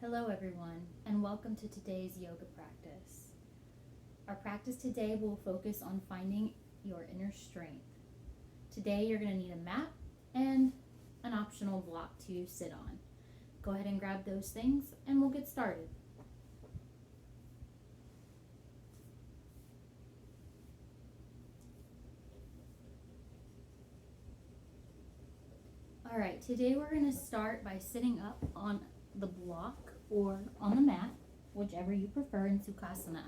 Hello everyone, and welcome to today's yoga practice. Our practice today will focus on finding your inner strength. Today you're going to need a mat and an optional block to sit on. Go ahead and grab those things and we'll get started. Alright, today we're going to start by sitting up on the block or on the mat, whichever you prefer in Sukhasana,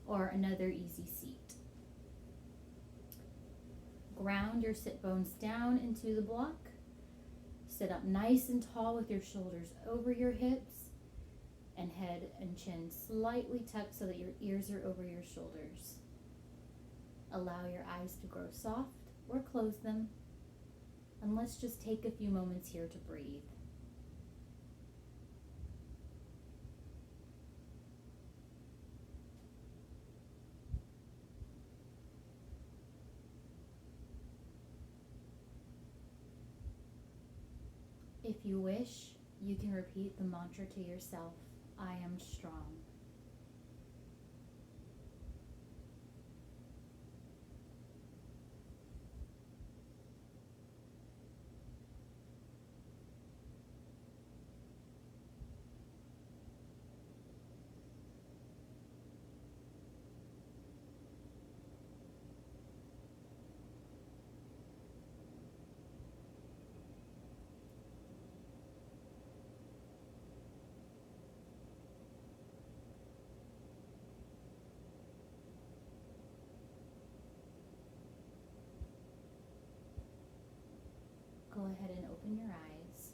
or another easy seat. Ground your sit bones down into the block. Sit up nice and tall with your shoulders over your hips and head and chin slightly tucked so that your ears are over your shoulders. Allow your eyes to grow soft or close them. And let's just take a few moments here to breathe. If you wish, you can repeat the mantra to yourself, I am strong. Go ahead and open your eyes.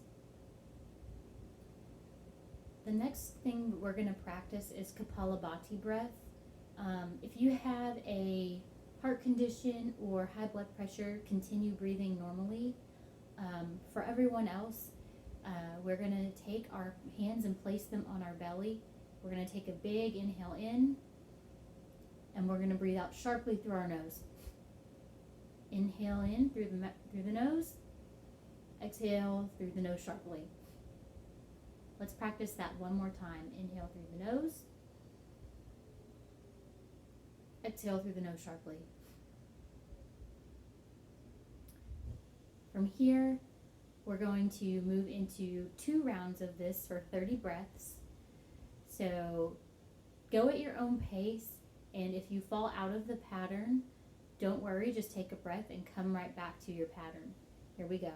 The next thing we're going to practice is Kapalabhati breath. If you have a heart condition or high blood pressure, continue breathing normally. For everyone else, we're going to take our hands and place them on our belly. We're going to take a big inhale in, and we're going to breathe out sharply through our nose. Inhale in through the nose. Exhale through the nose sharply. Let's practice that one more time. Inhale through the nose. Exhale through the nose sharply. From here, we're going to move into 2 rounds of this for 30 breaths. So go at your own pace, and if you fall out of the pattern, don't worry, just take a breath and come right back to your pattern. Here we go.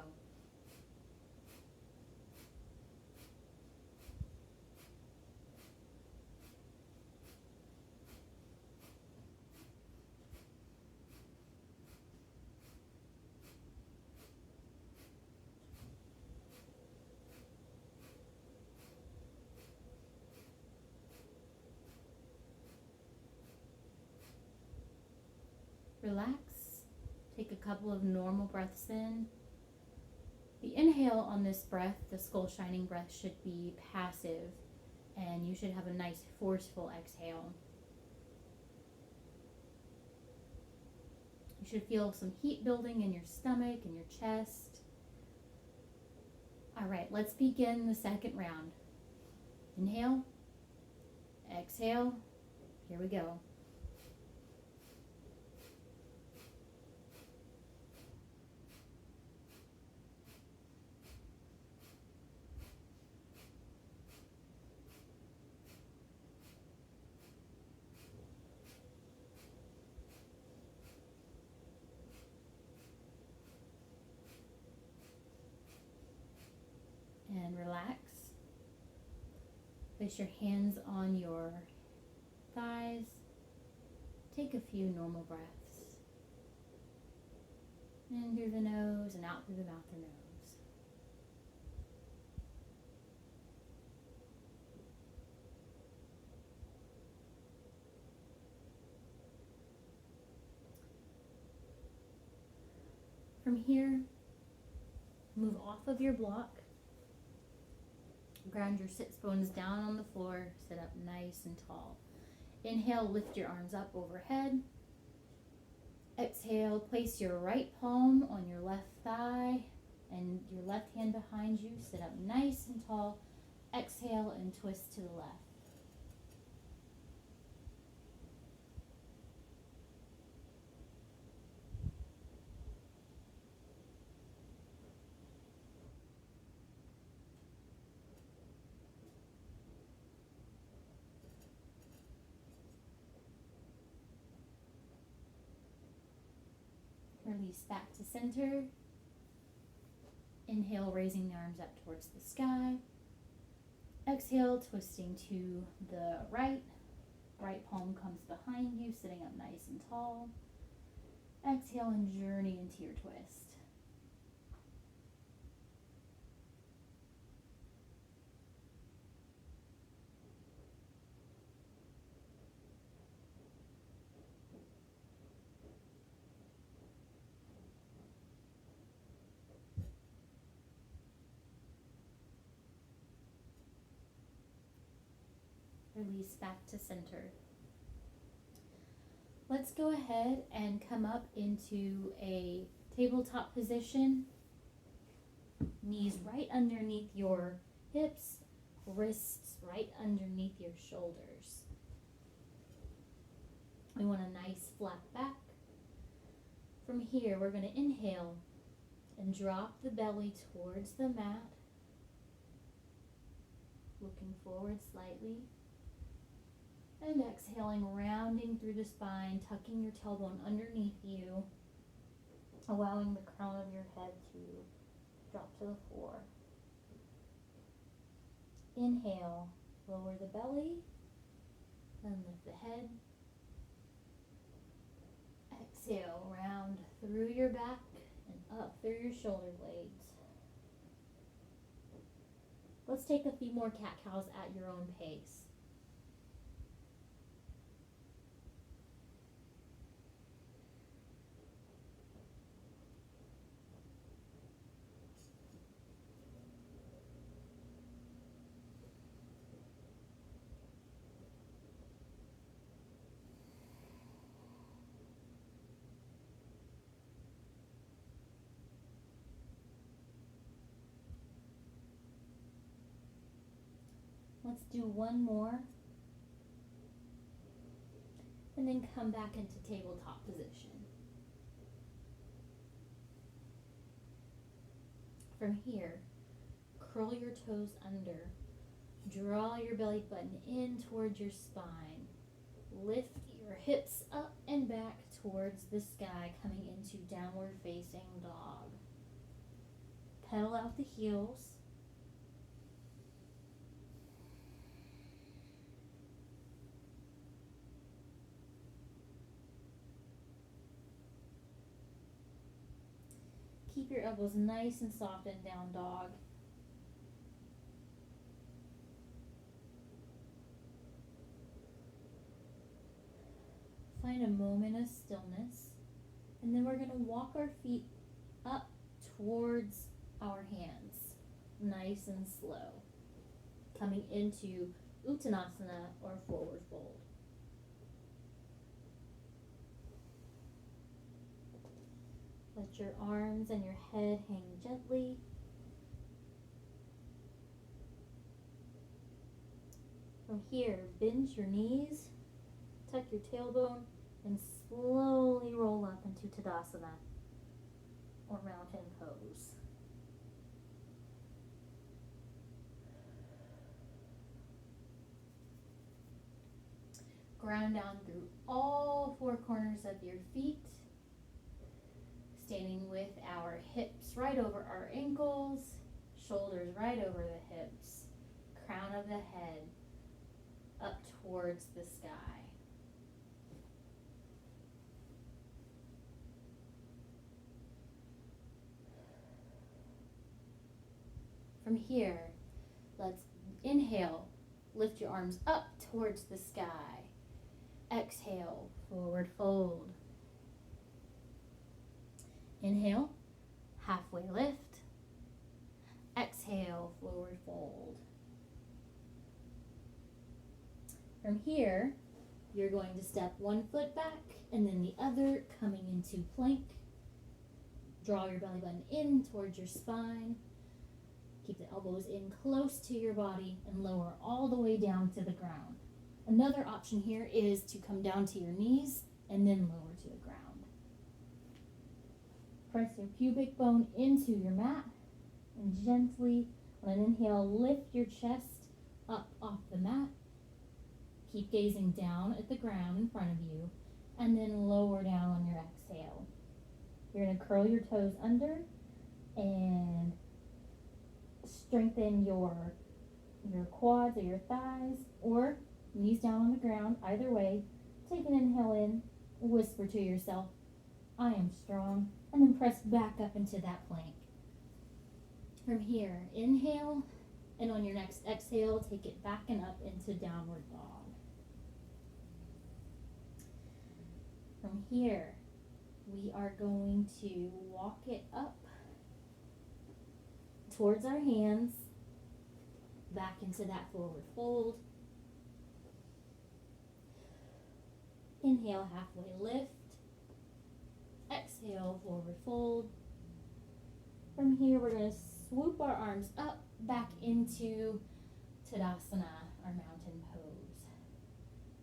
Relax. Take a couple of normal breaths in. The inhale on this breath, the skull shining breath, should be passive, and you should have a nice forceful exhale. You should feel some heat building in your stomach and your chest. All right, let's begin the second round. Inhale, exhale, here we go. And relax. Place your hands on your thighs. Take a few normal breaths. In through the nose and out through the mouth or nose. From here, move off of your block. Ground your sits bones down on the floor. Sit up nice and tall. Inhale, lift your arms up overhead. Exhale, place your right palm on your left thigh and your left hand behind you. Sit up nice and tall. Exhale and twist to the left. Release back to center. Inhale, raising the arms up towards the sky. Exhale, twisting to the right. Right palm comes behind you, sitting up nice and tall. Exhale and journey into your twist. Release back to center. Let's go ahead and come up into a tabletop position. Knees right underneath your hips, wrists right underneath your shoulders. We want a nice flat back. From here, we're going to inhale and drop the belly towards the mat, looking forward slightly. And exhaling, rounding through the spine, tucking your tailbone underneath you, allowing the crown of your head to drop to the floor. Inhale, lower the belly, and lift the head. Exhale, round through your back and up through your shoulder blades. Let's take a few more cat-cows at your own pace. Let's do one more. And then come back into tabletop position. From here, curl your toes under. Draw your belly button in towards your spine. Lift your hips up and back towards the sky, coming into downward facing dog. Pedal out the heels. Keep your elbows nice and soft in down dog. Find a moment of stillness, and then we're going to walk our feet up towards our hands, nice and slow, coming into Uttanasana or forward fold. Let your arms and your head hang gently. From here, bend your knees, tuck your tailbone, and slowly roll up into Tadasana or mountain pose. Ground down through all four corners of your feet. Standing with our hips right over our ankles, shoulders right over the hips, crown of the head up towards the sky. From here, let's inhale, lift your arms up towards the sky. Exhale, forward fold. Inhale, halfway lift. Exhale, forward fold. From here, you're going to step one foot back and then the other, coming into plank. Draw your belly button in towards your spine. Keep the elbows in close to your body and lower all the way down to the ground. Another option here is to come down to your knees and then lower to the ground. Press your pubic bone into your mat and gently, on an inhale, lift your chest up off the mat. Keep gazing down at the ground in front of you and then lower down on your exhale. You're going to curl your toes under and strengthen your quads or your thighs, or knees down on the ground. Either way, take an inhale in, whisper to yourself, I am strong, and then press back up into that plank. From here, inhale, and on your next exhale, take it back and up into downward dog. From here, we are going to walk it up towards our hands, back into that forward fold. Inhale, halfway lift. Exhale, forward fold. From here, we're going to swoop our arms up, back into Tadasana, our mountain pose.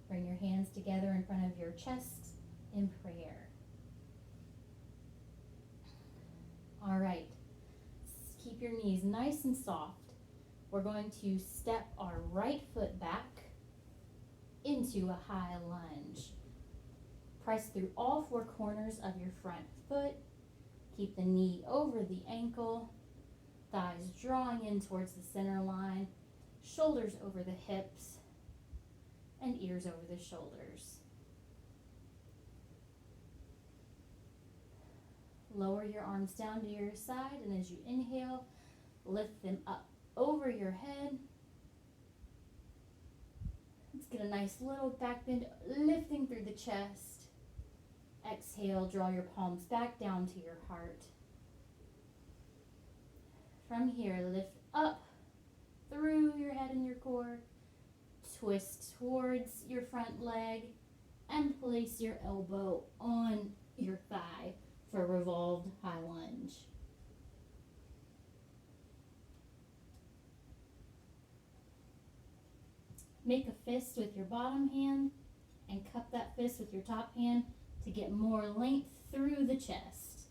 Bring your hands together in front of your chest in prayer. All right. Keep your knees nice and soft. We're going to step our right foot back into a high lunge. Press through all four corners of your front foot. Keep the knee over the ankle, thighs drawing in towards the center line, shoulders over the hips, and ears over the shoulders. Lower your arms down to your side, and as you inhale, lift them up over your head. Let's get a nice little back bend, lifting through the chest. Exhale, draw your palms back down to your heart. From here, lift up through your head and your core, twist towards your front leg, and place your elbow on your thigh for a revolved high lunge. Make a fist with your bottom hand and cup that fist with your top hand to get more length through the chest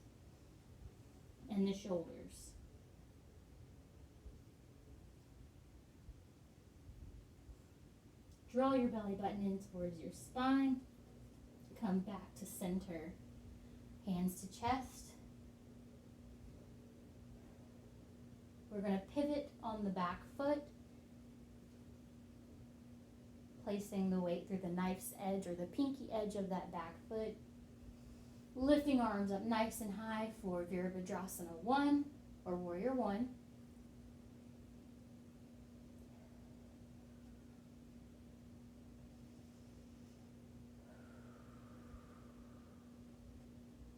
and the shoulders. Draw your belly button in towards your spine. Come back to center. Hands to chest. We're going to pivot on the back foot, placing the weight through the knife's edge or the pinky edge of that back foot. Lifting arms up nice and high for Virabhadrasana 1 or Warrior 1.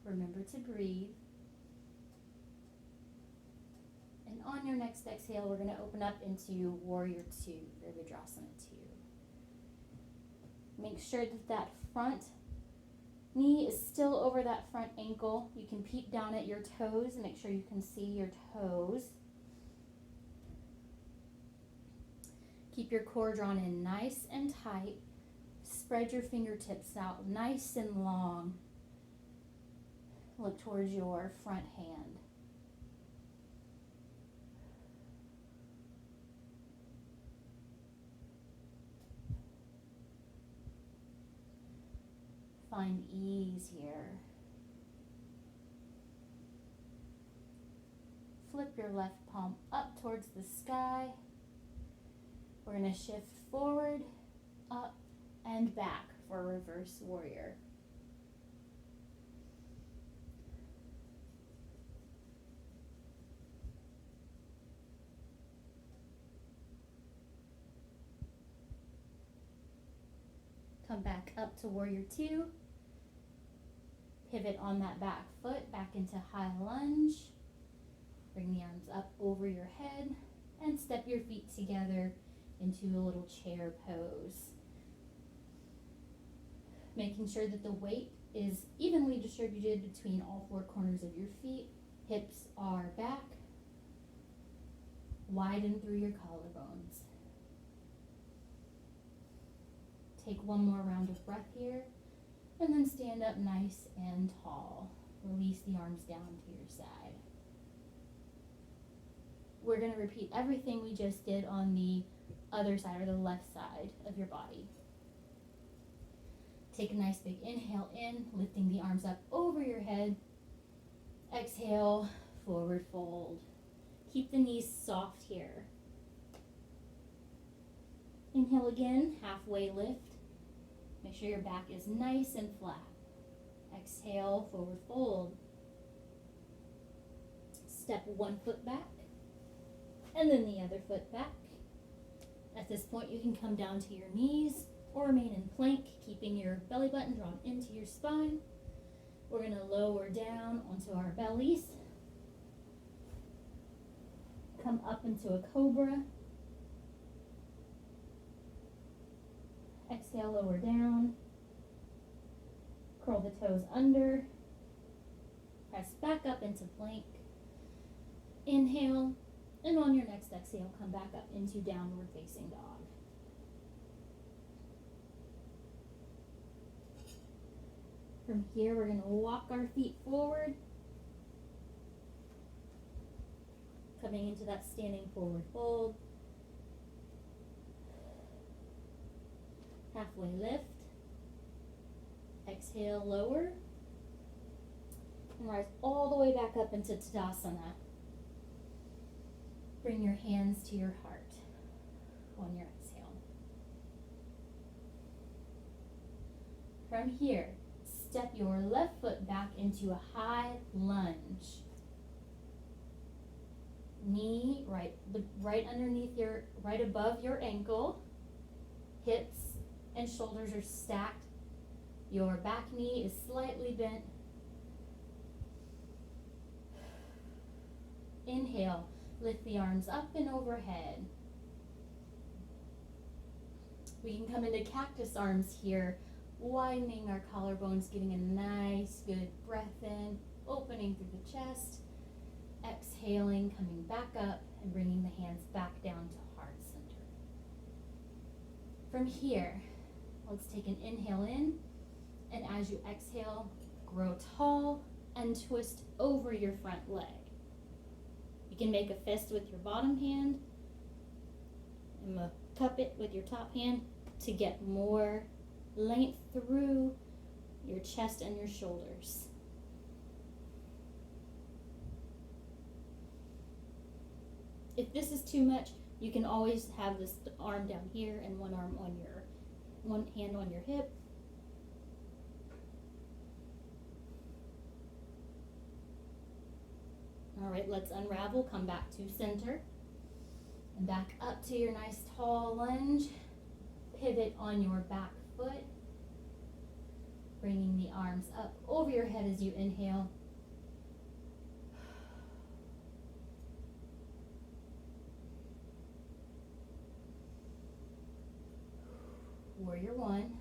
Remember to breathe. And on your next exhale, we're going to open up into Warrior 2, Virabhadrasana 2. Make sure that that front knee is still over that front ankle. You can peep down at your toes and make sure you can see your toes. Keep your core drawn in nice and tight. Spread your fingertips out nice and long. Look towards your front hand. Find ease here. Flip your left palm up towards the sky. We're going to shift forward, up, and back for a reverse warrior. Come back up to Warrior 2. Pivot on that back foot, back into high lunge. Bring the arms up over your head and step your feet together into a little chair pose. Making sure that the weight is evenly distributed between all four corners of your feet. Hips are back. Widen through your collarbones. Take one more round of breath here, and then stand up nice and tall. Release the arms down to your side. We're going to repeat everything we just did on the other side, or the left side of your body. Take a nice big inhale in, lifting the arms up over your head. Exhale, forward fold. Keep the knees soft here. Inhale again, halfway lift. Make sure your back is nice and flat. Exhale, forward fold. Step one foot back, and then the other foot back. At this point, you can come down to your knees or remain in plank, keeping your belly button drawn into your spine. We're going to lower down onto our bellies. Come up into a cobra. Exhale, lower down. Curl the toes under. Press back up into plank. Inhale, and on your next exhale, come back up into downward facing dog. From here, we're going to walk our feet forward, coming into that standing forward fold. Halfway lift. Exhale, lower. And rise all the way back up into Tadasana. Bring your hands to your heart on your exhale. From here, step your left foot back into a high lunge. Knee right underneath right above your ankle. Hips and shoulders are stacked. Your back knee is slightly bent. Inhale, lift the arms up and overhead. We can come into cactus arms here, widening our collarbones, getting a nice good breath in, opening through the chest. Exhaling, coming back up and bringing the hands back down to heart center. From here, let's take an inhale in, and as you exhale, grow tall and twist over your front leg. You can make a fist with your bottom hand and cup it with your top hand to get more length through your chest and your shoulders. If this is too much, you can always have this arm down here and one hand on your hip. All right, let's unravel, come back to center, and back up to your nice tall lunge. Pivot on your back foot, bringing the arms up over your head as you inhale. Warrior one.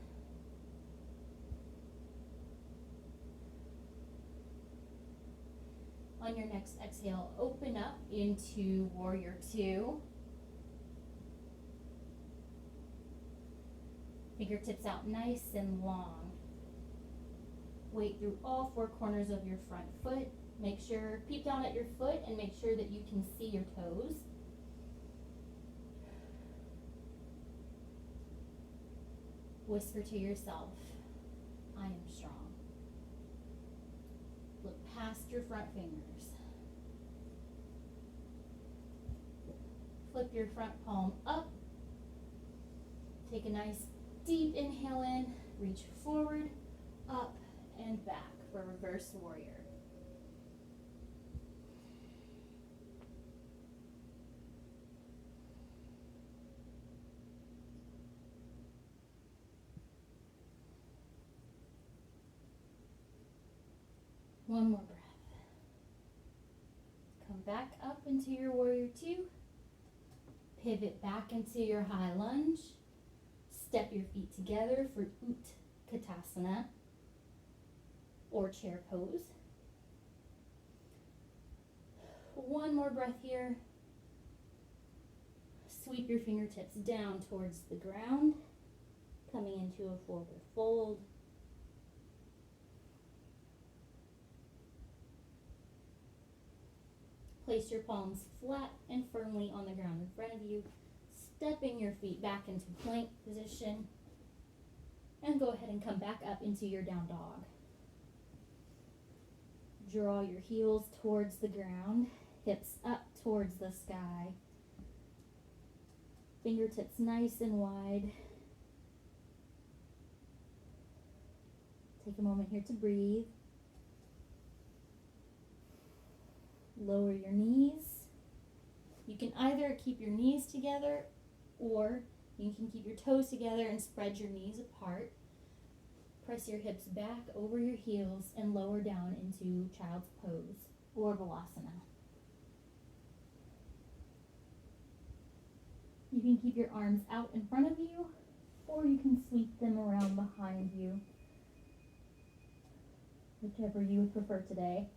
On your next exhale, open up into warrior two. Fingertips out nice and long. Weight through all four corners of your front foot. Make sure, peep down at your foot and make sure that you can see your toes. Whisper to yourself, I am strong. Look past your front fingers. Flip your front palm up. Take a nice deep inhale in, reach forward, up, and back for reverse warrior. One more breath. Come back up into your warrior two. Pivot back into your high lunge. Step your feet together for Utkatasana or chair pose. One more breath here. Sweep your fingertips down towards the ground, coming into a forward fold. Place your palms flat and firmly on the ground in front of you, stepping your feet back into plank position, and go ahead and come back up into your down dog. Draw your heels towards the ground, hips up towards the sky. Fingertips nice and wide. Take a moment here to breathe. Lower your knees. You can either keep your knees together or you can keep your toes together and spread your knees apart. Press your hips back over your heels and lower down into child's pose or Balasana. You can keep your arms out in front of you or you can sweep them around behind you, whichever you would prefer today.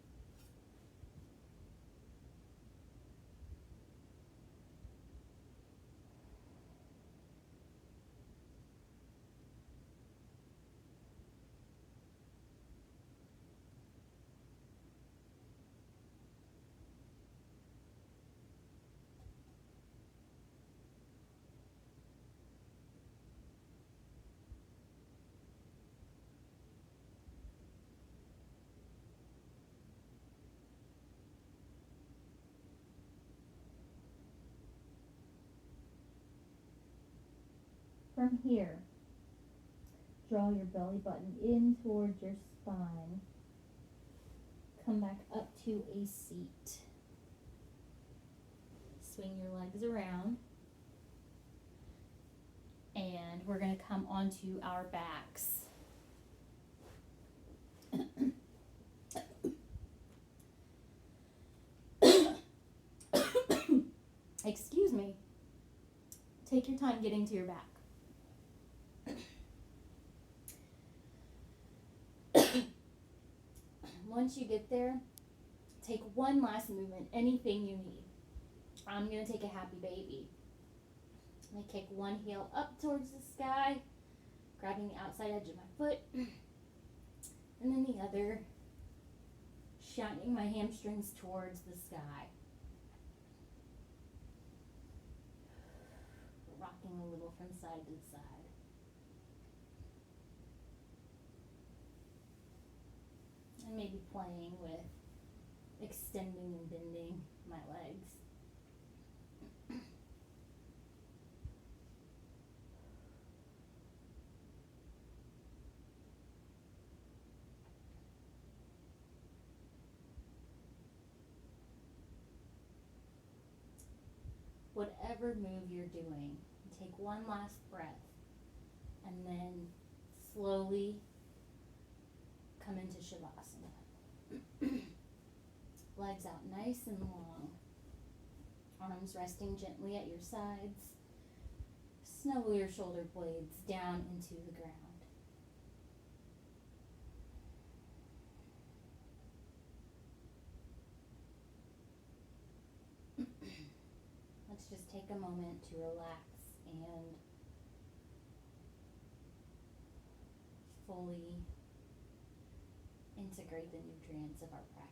From here, draw your belly button in towards your spine. Come back up to a seat. Swing your legs around. And we're going to come onto our backs. Excuse me. Take your time getting to your back. Once you get there, take one last movement, anything you need. I'm going to take a happy baby. I'm going to kick one heel up towards the sky, grabbing the outside edge of my foot, and then the other, shining my hamstrings towards the sky. Rocking a little from side to side. And maybe playing with extending and bending my legs. Whatever move you're doing, take one last breath and then slowly come into Shavasana. Legs out nice and long. Arms resting gently at your sides. Snuggle your shoulder blades down into the ground. Let's just take a moment to relax and fully integrate the nutrients of our practice.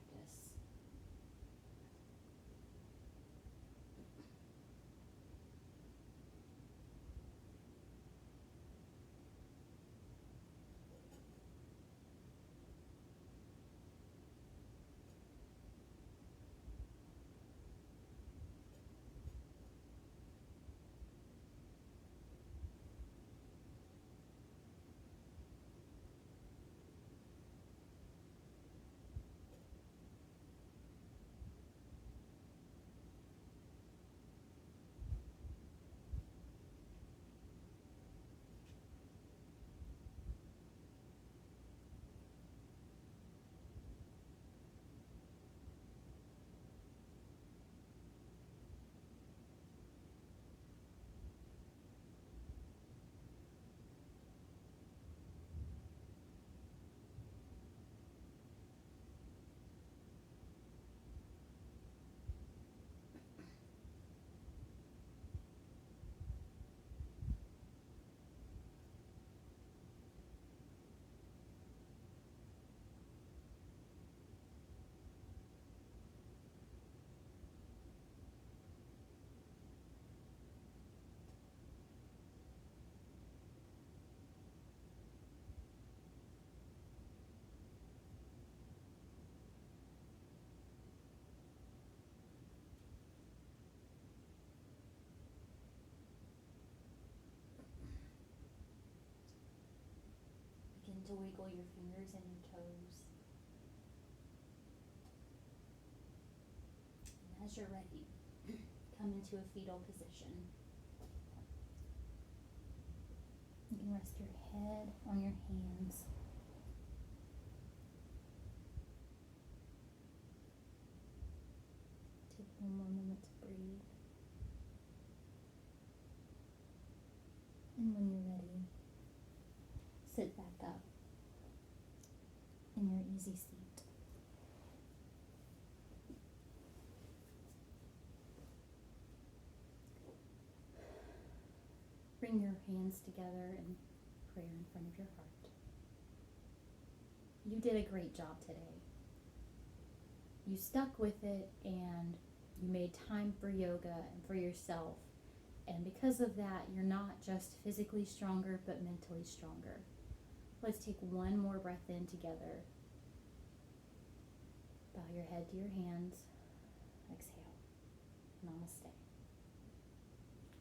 Begin to wiggle your fingers and your toes. And as you're ready, come into a fetal position. You can rest your head on your hands. Take one more moment to breathe. And when you're ready, sit back up in your easy seat. Bring your hands together in prayer in front of your heart. You did a great job today. You stuck with it and you made time for yoga and for yourself. And because of that, you're not just physically stronger, but mentally stronger. Let's take one more breath in together. Bow your head to your hands. Exhale. Namaste.